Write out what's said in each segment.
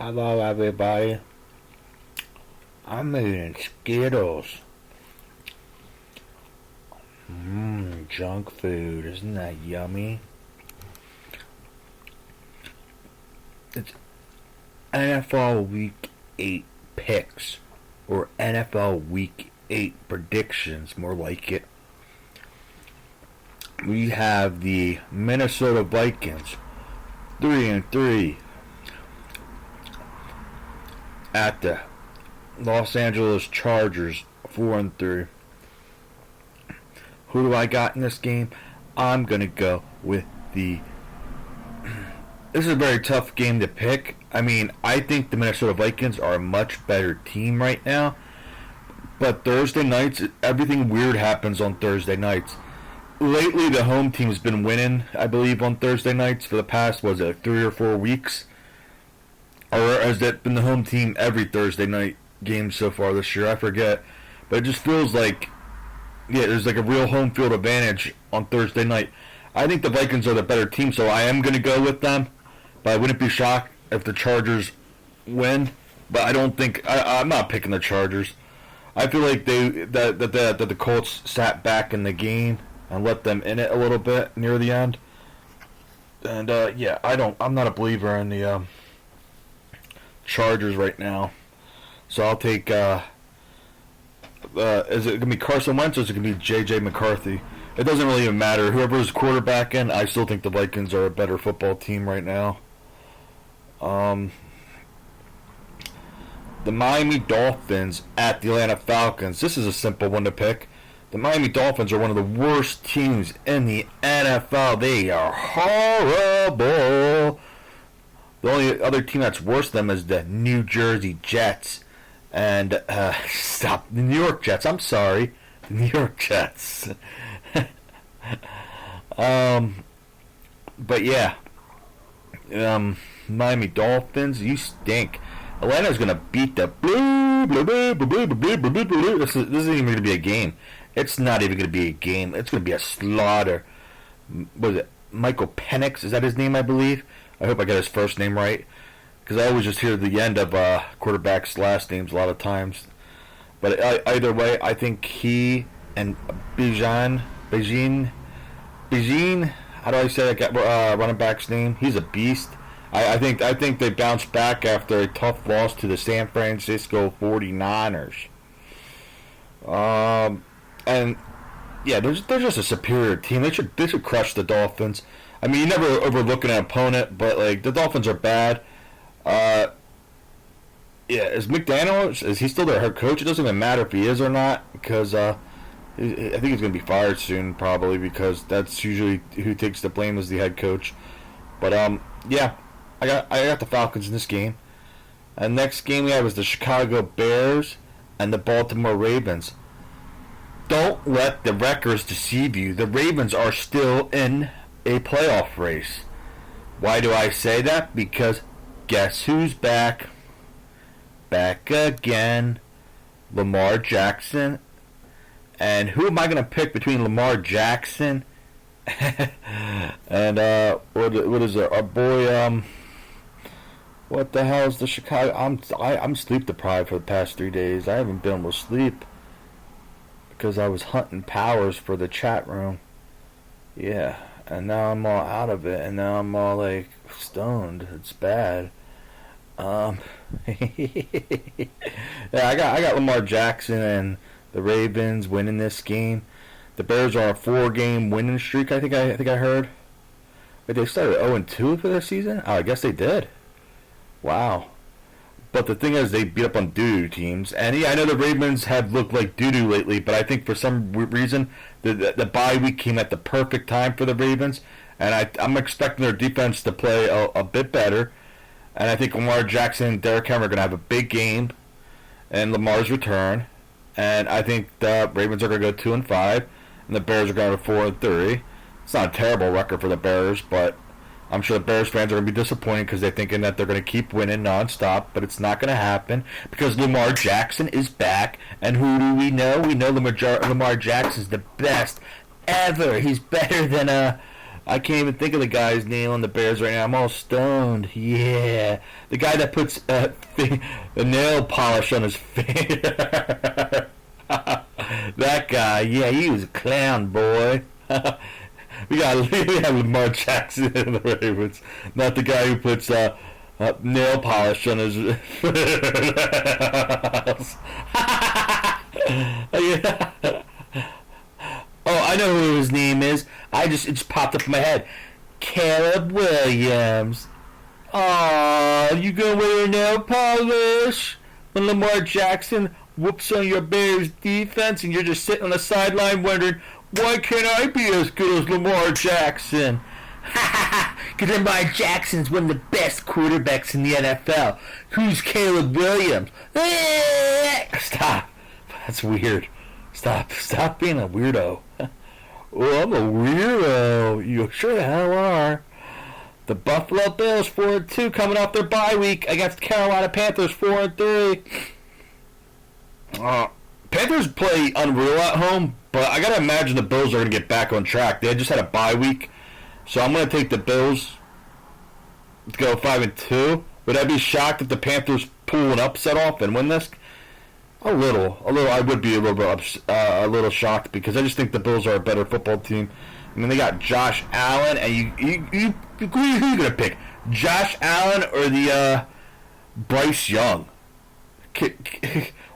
Hello, everybody. I'm eating Skittles. Junk food. Isn't that yummy? It's NFL Week 8 picks, or NFL Week 8 predictions, more like it. We have the Minnesota Vikings, 3-3, at the Los Angeles Chargers, 4-3. Who do I got in this game? I'm gonna go with the. This is a very tough game to pick. I mean, I think the Minnesota Vikings are a much better team right now. But Thursday nights, everything weird happens on Thursday nights. Lately, the home team's been winning, I believe, on Thursday nights for the past, 3 or 4 weeks? Or has that been the home team every Thursday night game so far this year? I forget. But it just feels like, there's like a real home field advantage on Thursday night. I think the Vikings are the better team, so I am going to go with them. But I wouldn't be shocked if the Chargers win. But I don't think I'm not picking the Chargers. I feel like that the Colts sat back in the game and let them in it a little bit near the end. And I'm not a believer in the Chargers right now. So I'll take. Is it gonna be Carson Wentz or is it gonna be J.J. McCarthy? It doesn't really even matter. Whoever's quarterbacking, I still think the Vikings are a better football team right now. The Miami Dolphins at the Atlanta Falcons. This is a simple one to pick. The Miami Dolphins are one of the worst teams in the NFL. They are horrible. The only other team that's worse than them is the New Jersey Jets. And, the New York Jets. I'm sorry. The New York Jets. But yeah. Miami Dolphins, you stink. Atlanta's gonna beat the This isn't even gonna be a game. It's not even gonna be a game. It's gonna be a slaughter. What is it? Michael Penix, is that his name? I believe. I hope I got his first name right, because I always just hear the end of quarterbacks' last names a lot of times. But either way, I think he and Bijan. How do I say that running back's name? He's a beast. I think they bounced back after a tough loss to the San Francisco 49ers. And yeah, they're just a superior team. They should crush the Dolphins. I mean, you never overlook an opponent, but like the Dolphins are bad. Is McDaniel, is he still their head coach? It doesn't even matter if he is or not, because I think he's going to be fired soon, probably, because that's usually who takes the blame as the head coach. But yeah, I got the Falcons in this game. And next game we have is the Chicago Bears and the Baltimore Ravens. Don't let the records deceive you. The Ravens are still in a playoff race. Why do I say that? Because guess who's back? Back again. Lamar Jackson. And who am I going to pick between Lamar Jackson and what is it? Our boy what the hell is the Chicago? I'm sleep deprived for the past 3 days. I haven't been able to sleep because I was hunting powers for the chat room. Yeah, and now I'm all out of it, and now I'm all like stoned. It's bad. Yeah, I got Lamar Jackson and the Ravens winning this game. The Bears are on a 4-game winning streak. I think I heard. But they started 0-2 for this season. Oh, I guess they did. Wow. But the thing is, they beat up on doo-doo teams. And yeah, I know the Ravens have looked like doo-doo lately, but I think for some reason the bye week came at the perfect time for the Ravens. And I'm expecting their defense to play a bit better. And I think Lamar Jackson and Derrick Henry are going to have a big game in Lamar's return. And I think the Ravens are going to go 2-5, and the Bears are going to go 4-3. It's not a terrible record for the Bears, but I'm sure the Bears fans are going to be disappointed because they're thinking that they're going to keep winning nonstop, but it's not going to happen because Lamar Jackson is back. And who do we know? We know Lamar Jackson's the best ever. He's better than I can't even think of the guy's name on the Bears right now. I'm all stoned. Yeah. The guy that puts the nail polish on his finger. That guy. Yeah, he was a clown, boy. we got Lamar Jackson in the Ravens. Not the guy who puts nail polish on his yeah. Oh, I know who his name is. It just popped up in my head. Caleb Williams. Oh, you gonna wear your nail polish when Lamar Jackson whoops on your Bears defense and you're just sitting on the sideline wondering, why can't I be as good as Lamar Jackson? Because Lamar Jackson's one of the best quarterbacks in the NFL. Who's Caleb Williams? Stop. That's weird. Stop being a weirdo. Oh, I'm a weirdo. You sure the hell are. The Buffalo Bills 4-2 coming off their bye week against Carolina Panthers 4-3. Panthers play unreal at home, but I gotta imagine the Bills are gonna get back on track. They just had a bye week, so I'm gonna take the Bills to go 5-2. Would I be shocked if the Panthers pull an upset off and win this? A little. I would be a little shocked because I just think the Bills are a better football team. I mean, they got Josh Allen, and who are you gonna pick? Josh Allen or the Bryce Young?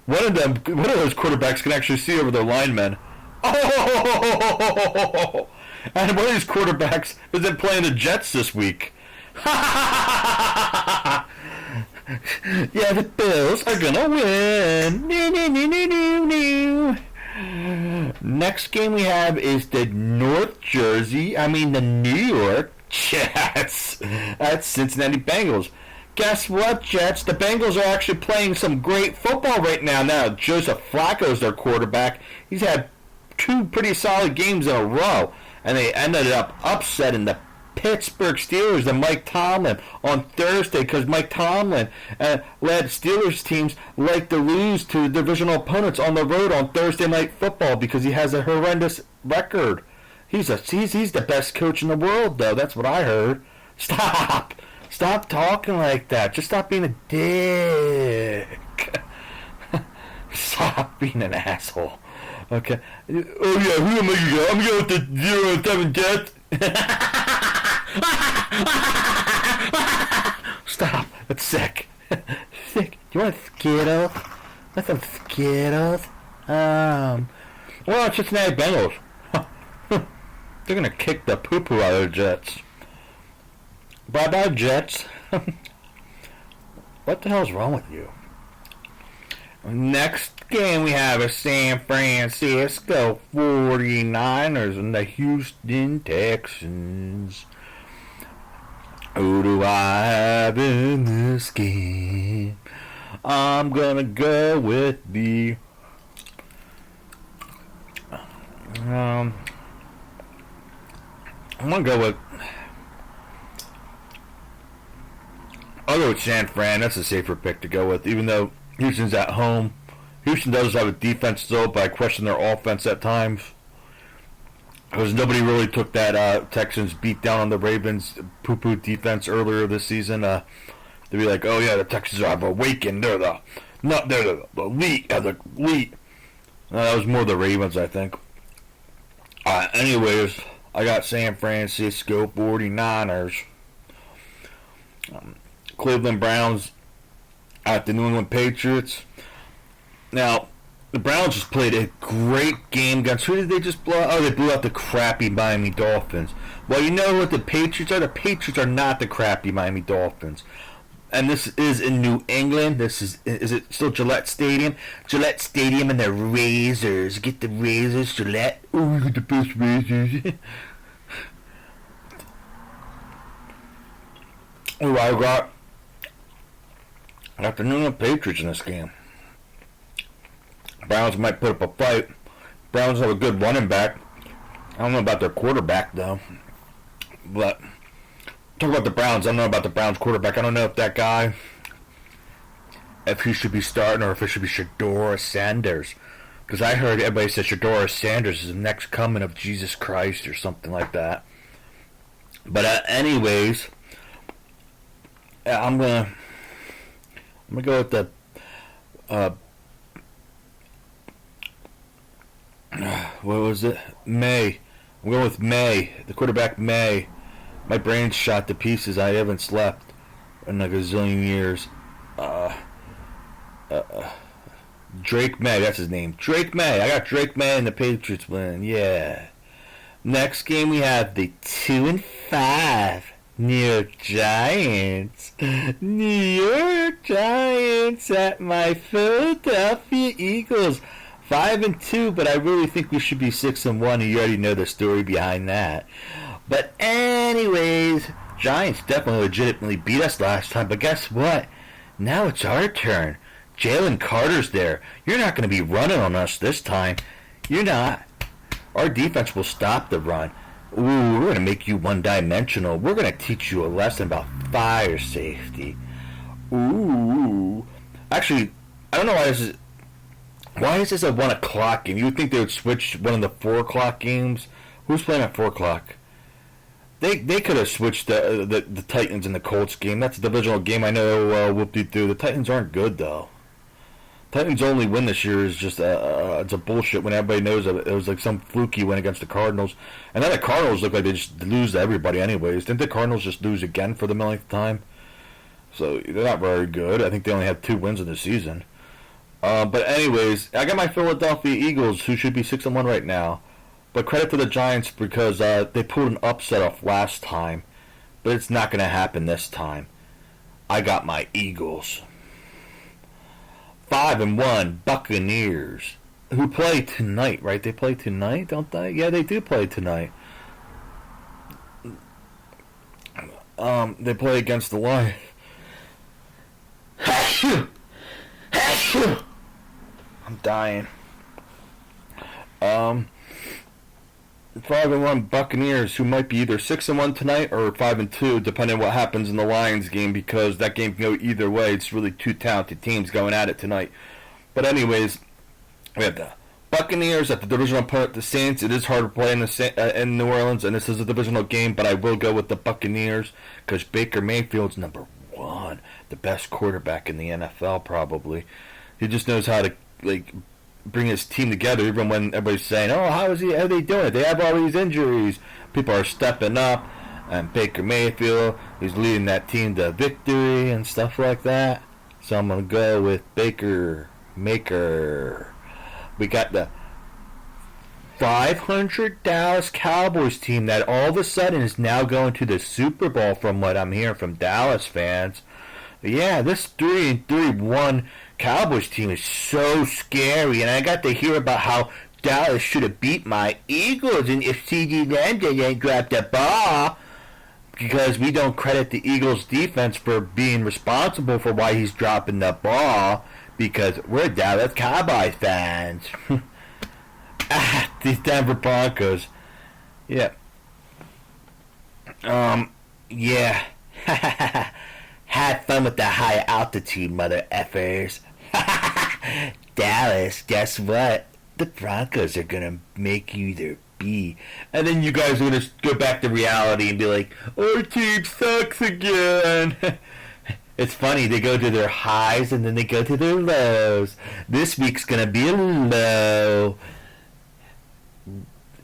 One of those quarterbacks can actually see over their linemen. Oh! And one of these quarterbacks isn't playing the Jets this week. Yeah, the Bills are gonna win. Next game we have is the New York Jets at Cincinnati Bengals. Guess what, Jets? The Bengals are actually playing some great football right now. Now, Joseph Flacco is their quarterback. He's had 2 pretty solid games in a row, and they ended up upsetting the Pittsburgh Steelers and Mike Tomlin on Thursday because Mike Tomlin led Steelers teams like to lose to divisional opponents on the road on Thursday Night Football because he has a horrendous record. He's the best coach in the world, though. That's what I heard. Stop talking like that. Just stop being a dick. Stop being an asshole. Okay. Oh yeah, who am I going to go? I'm going with the 0-7 Jets. Stop. That's sick. Sick. Do you want a Skittles? Want some Skittles? Well, it's Cincinnati Bengals. They're going to kick the poo-poo out of the Jets. Bye-bye, Jets. What the hell's wrong with you? Next game we have is San Francisco 49ers and the Houston Texans. Who do I have in this game? I'm gonna go with the I'm gonna go with I'll go with San Fran. That's a safer pick to go with, even though Houston's at home. Houston does have a defense, though, but I question their offense at times. Because nobody really took that Texans beat down on the Ravens poo-poo defense earlier this season. They'd be like, oh yeah, the Texans have awakened. They're the elite of the elite. That was more the Ravens, I think. Anyways, I got San Francisco 49ers. Cleveland Browns at the New England Patriots. Now, the Browns just played a great game against, who did they just blow out? Oh, they blew out the crappy Miami Dolphins. Well, you know what the Patriots are? The Patriots are not the crappy Miami Dolphins. And this is in New England. Is it still Gillette Stadium? Gillette Stadium and the Razors. Get the Razors, Gillette. Oh, you get the best Razors. Oh, I got the New England Patriots in this game. Browns might put up a fight. Browns have a good running back. I don't know about their quarterback, though. But talk about the Browns. I don't know about the Browns quarterback. I don't know if that guy, if he should be starting or if it should be Shador Sanders. Because I heard everybody say Shador Sanders is the next coming of Jesus Christ or something like that. But anyways, I'm gonna go with the uh, what was it? May. I'm going with May. The quarterback May. My brain's shot to pieces. I haven't slept in like a zillion years. Drake May, that's his name. Drake May. I got Drake May and the Patriots win. Yeah. Next game we have the 2-5 New York Giants. New York Giants at my Philadelphia Eagles. 5-2, but I really think we should be 6-1. You already know the story behind that. But anyways, Giants definitely legitimately beat us last time. But guess what? Now it's our turn. Jalen Carter's there. You're not going to be running on us this time. You're not. Our defense will stop the run. Ooh, we're going to make you one-dimensional. We're going to teach you a lesson about fire safety. Ooh. Actually, I don't know why this is... Why is this a 1 o'clock game? You would think they would switch one of the 4 o'clock games. Who's playing at 4 o'clock? They could have switched the Titans and the Colts game. That's a divisional game. I know, whoop-de-doo. The Titans aren't good, though. Titans' only win this year is just it's a bullshit when everybody knows it was like some fluky win against the Cardinals. And then the Cardinals look like they just lose to everybody anyways. Didn't the Cardinals just lose again for the millionth time? So they're not very good. I think they only have 2 wins in the season. But anyways, I got my Philadelphia Eagles, who should be 6-1 right now. But credit to the Giants because they pulled an upset off last time. But it's not going to happen this time. I got my Eagles. 5-1 Buccaneers, who play tonight, right? They play tonight, don't they? Yeah, they do play tonight. They play against the Lions. I'm dying. 5-1 Buccaneers, who might be either 6-1 tonight or 5-2, depending on what happens in the Lions game, because that game can go either way. It's really 2 talented teams going at it tonight. But anyways, we have the Buccaneers at the divisional opponent, the Saints. It is hard to play in New Orleans, and this is a divisional game, but I will go with the Buccaneers because Baker Mayfield's number 1, the best quarterback in the NFL probably. He just knows how to bring his team together, even when everybody's saying, "Oh, how are they doing it? They have all these injuries." People are stepping up, and Baker Mayfield, he's leading that team to victory and stuff like that. So I'm gonna go with Baker Maker. We got the 500 Dallas Cowboys team that all of a sudden is now going to the Super Bowl, from what I'm hearing from Dallas fans. But yeah, this 3-1 Cowboys team is so scary, and I got to hear about how Dallas should have beat my Eagles, and if C.D. Lamb didn't drop the ball, because we don't credit the Eagles defense for being responsible for why he's dropping the ball, because we're Dallas Cowboys fans. These Denver Broncos. Yeah. Yeah. Have fun with the high altitude, mother effers. Dallas, guess what? The Broncos are gonna make you their B. And then you guys are gonna go back to reality and be like, our team sucks again. It's funny, they go to their highs and then they go to their lows. This week's gonna be a low.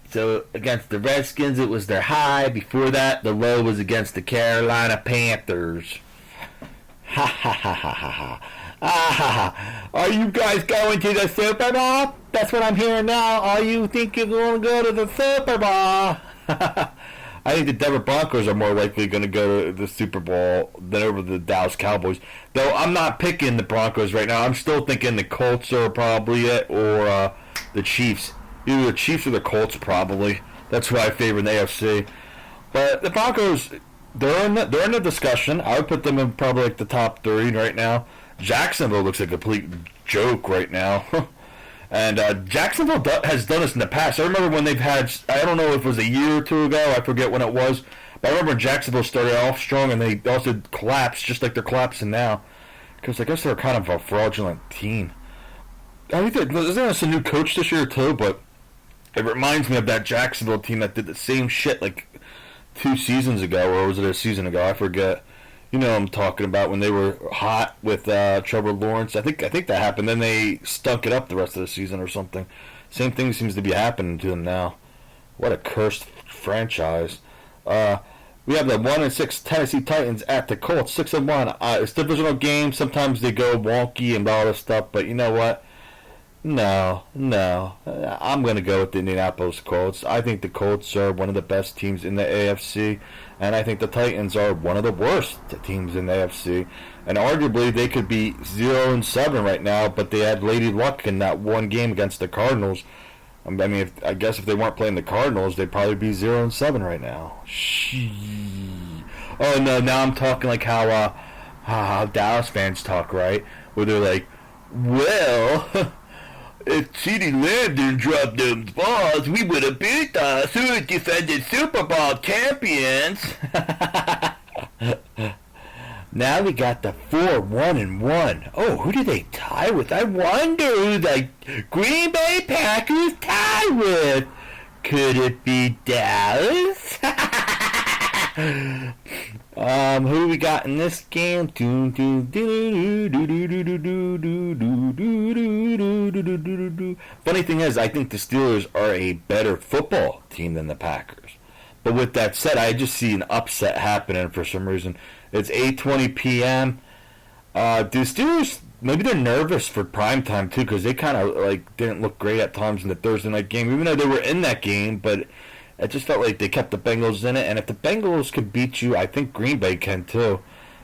So against the Redskins, it was their high. Before that, the low was against the Carolina Panthers. Ha ha ha ha ha ha. Ah ha ha. Are you guys going to the Super Bowl? That's what I'm hearing now. Are you think you're going to go to the Super Bowl? I think the Denver Broncos are more likely going to go to the Super Bowl than over the Dallas Cowboys. Though I'm not picking the Broncos right now. I'm still thinking the Colts are probably it, or the Chiefs. Either the Chiefs or the Colts probably. That's why I favor in the AFC. But the Broncos, they're in the discussion. I would put them in probably like the top 3 right now. Jacksonville looks like a complete joke right now. And Jacksonville has done this in the past. I remember when they've had, I don't know if it was a year or 2 ago, I forget when it was, but I remember Jacksonville started off strong and they also collapsed, just like they're collapsing now. Because I guess they're kind of a fraudulent team. I think there's a new coach this year too, but it reminds me of that Jacksonville team that did the same shit like 2 seasons ago, or was it a season ago? I forget. You know what I'm talking about, when they were hot with Trevor Lawrence. I think that happened. Then they stunk it up the rest of the season or something. Same thing seems to be happening to them now. What a cursed franchise. We have the 1-6 Tennessee Titans at the Colts, 6-1. It's divisional game. Sometimes they go wonky and all this stuff, but you know what? No. I'm going to go with the Indianapolis Colts. I think the Colts are one of the best teams in the AFC, and I think the Titans are one of the worst teams in the AFC. And arguably, they could be 0-7 right now, but they had Lady Luck in that one game against the Cardinals. I mean, I guess if they weren't playing the Cardinals, they'd probably be 0-7 right now. Oh no! Now I'm talking like how Dallas fans talk, right? Where they're like, "Well, if CeeDee Lamb didn't drop those balls, we would have beat us. Who would defended Super Bowl champions?" Now we got the 4-1-1. Oh, who do they tie with? I wonder who the Green Bay Packers tie with. Could it be Dallas? Who we got in this game? Funny thing is, I think the Steelers are a better football team than the Packers. But with that said, I just see an upset happening for some reason. It's 8:20 p.m. The Steelers, maybe they're nervous for primetime too, because they kind of like didn't look great at times in the Thursday night game, even though they were in that game. But it just felt like they kept the Bengals in it. And if the Bengals could beat you, I think Green Bay can too.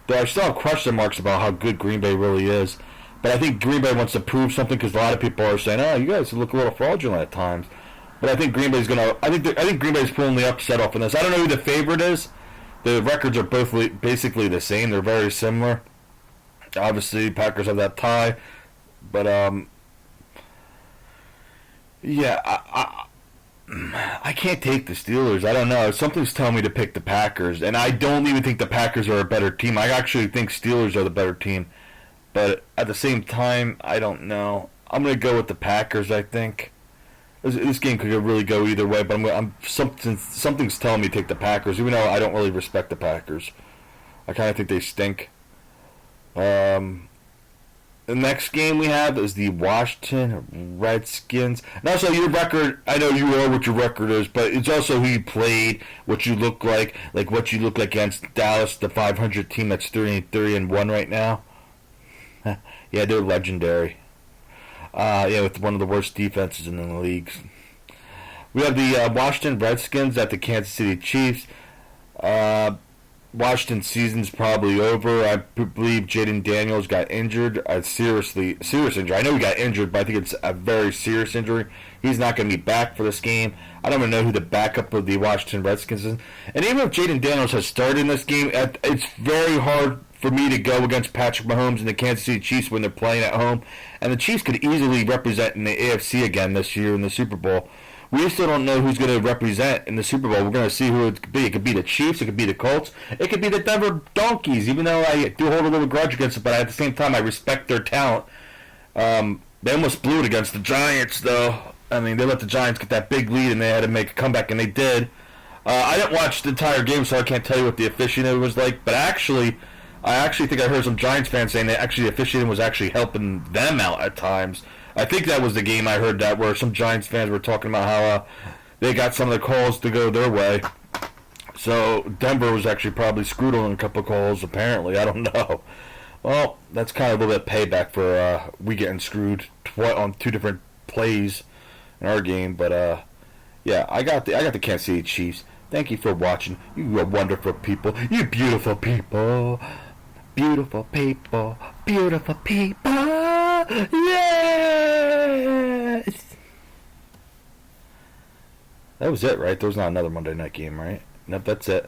Though I still have question marks about how good Green Bay really is. But I think Green Bay wants to prove something, because a lot of people are saying, "Oh, you guys look a little fraudulent at times." But I think Green Bay's gonna. I think Green Bay's pulling the upset off in this. I don't know who the favorite is. The records are both basically the same. They're very similar. Obviously, Packers have that tie, but yeah, I can't take the Steelers. I don't know. Something's telling me to pick the Packers, and I don't even think the Packers are a better team. I actually think Steelers are the better team, but at the same time, I don't know. I'm gonna go with the Packers. I think. This game could really go either way, but something's telling me to take the Packers, even though I don't really respect the Packers. I kind of think they stink. The next game we have is the Washington Redskins. And also, your record, I know you know what your record is, but it's also who you played, what you look like what you look like against Dallas, the 500 team that's 3-1 right now. Yeah, they're legendary. With one of the worst defenses in the league. We have the Washington Redskins at the Kansas City Chiefs. Washington's season's probably over. I believe Jaden Daniels got injured. Serious injury. I know he got injured, but I think it's a very serious injury. He's not going to be back for this game. I don't even know who the backup of the Washington Redskins is. And even if Jaden Daniels has started in this game, it's very hard for me to go against Patrick Mahomes and the Kansas City Chiefs when they're playing at home. And the Chiefs could easily represent in the AFC again this year in the Super Bowl. We still don't know who's going to represent in the Super Bowl. We're going to see who it could be. It could be the Chiefs. It could be the Colts. It could be the Denver Donkeys, even though I do hold a little grudge against it. But at the same time, I respect their talent. They almost blew it against the Giants, though. I mean, they let the Giants get that big lead, and they had to make a comeback, and they did. I didn't watch the entire game, so I can't tell you what the officiating was like. But I actually think I heard some Giants fans saying that actually the officiating was actually helping them out at times. I think that was the game I heard that where some Giants fans were talking about how they got some of the calls to go their way. So Denver was actually probably screwed on a couple of calls, apparently. I don't know. Well, that's kind of a little bit payback for we getting screwed on 2 different plays in our game. But yeah, I got the Kansas City Chiefs. Thank you for watching. You are wonderful people. You beautiful people. Beautiful people. Beautiful people. Yes! That was it, right? There was not another Monday night game, right? Nope, that's it.